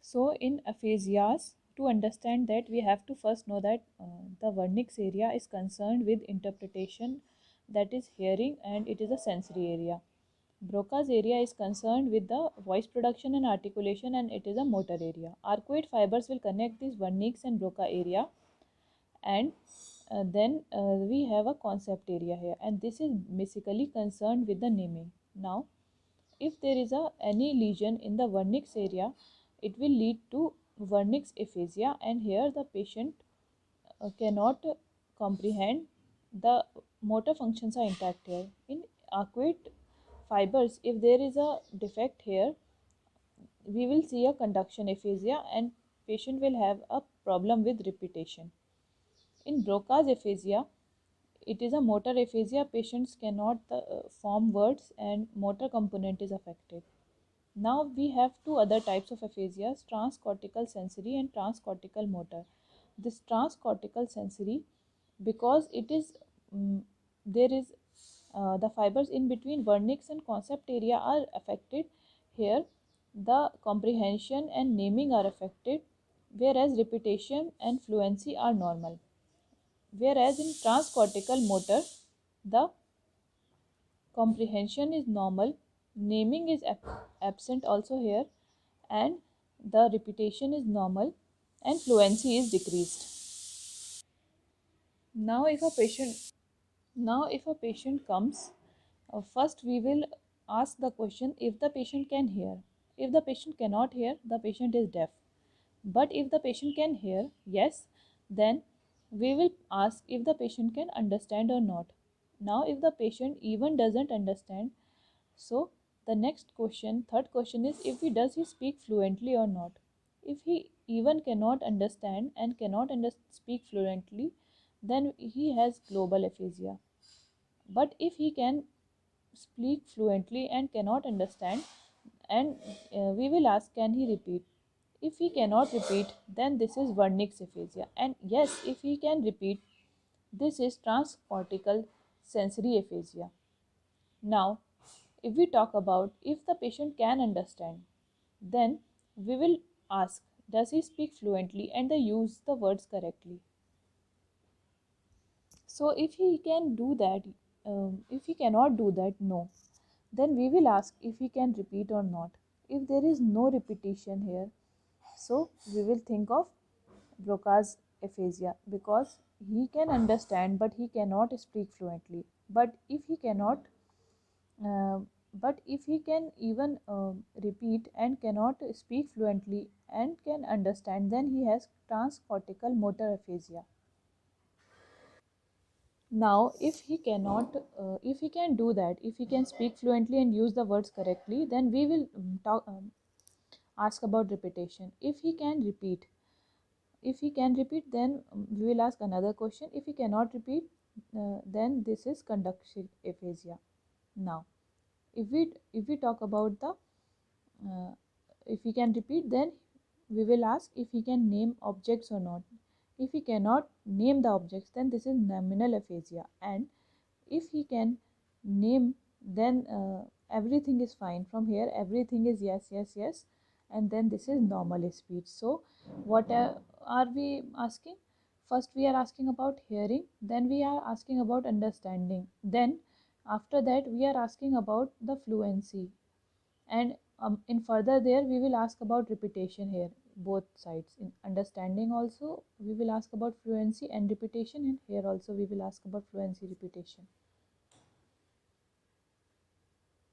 So in aphasias, to understand that we have to first know that the Wernicke's area is concerned with interpretation, that is hearing, and it is a sensory area. Broca's area is concerned with the voice production and articulation, and it is a motor area. Arcuate fibers will connect these Wernicke's and Broca area, and then we have a concept area here, and this is basically concerned with the naming. Now if there is any lesion in the Wernicke's area, it will lead to Wernicke's aphasia, and here the patient cannot comprehend. The motor functions are intact here. In arcuate fibers, if there is a defect here, we will see a conduction aphasia, and patient will have a problem with repetition. In Broca's aphasia, it is a motor aphasia. Patients cannot form words, and motor component is affected. Now we have two other types of aphasias, transcortical sensory and transcortical motor. This transcortical sensory, because it is there is the fibers in between Wernicke's and concept area are affected. Here the comprehension and naming are affected, whereas repetition and fluency are normal. Whereas in transcortical motor, the comprehension is normal, naming is absent also here, and the repetition is normal, and fluency is decreased. Now if a patient comes, first we will ask the question if the patient can hear. If the patient cannot hear, the patient is deaf. But if the patient can hear, yes, then we will ask if the patient can understand or not. Now if the patient even doesn't understand, so the next question, third question, is if he does he speak fluently or not. If he even cannot understand and cannot speak fluently, then he has global aphasia. But if he can speak fluently and cannot understand, and we will ask can he repeat. If he cannot repeat, then this is Wernicke's aphasia. And yes, if he can repeat, this is transcortical sensory aphasia. Now, if we talk about if the patient can understand, then we will ask does he speak fluently and they use the words correctly. So if he can do that, if he cannot do that, no, then we will ask if he can repeat or not. If there is no repetition here, so we will think of Broca's aphasia, because he can understand but he cannot speak fluently. But if he cannot, uh, but if he can even repeat and cannot speak fluently and can understand, then he has transcortical motor aphasia. Now, if he cannot, if he can do that, if he can speak fluently and use the words correctly, then we will ask about repetition. If he can repeat, then we will ask another question. If he cannot repeat, then this is conduction aphasia. Now, if we talk about the uh, if he can repeat, then we will ask if he can name objects or not. If he cannot name the objects, then this is nominal aphasia. And if he can name, then everything is fine. From here everything is yes, yes, yes, and then this is normal speech. So what are we asking? First we are asking about hearing, then we are asking about understanding, then after that we are asking about the fluency, and in further there we will ask about repetition here, both sides. In understanding also we will ask about fluency and repetition, and here also we will ask about fluency, repetition.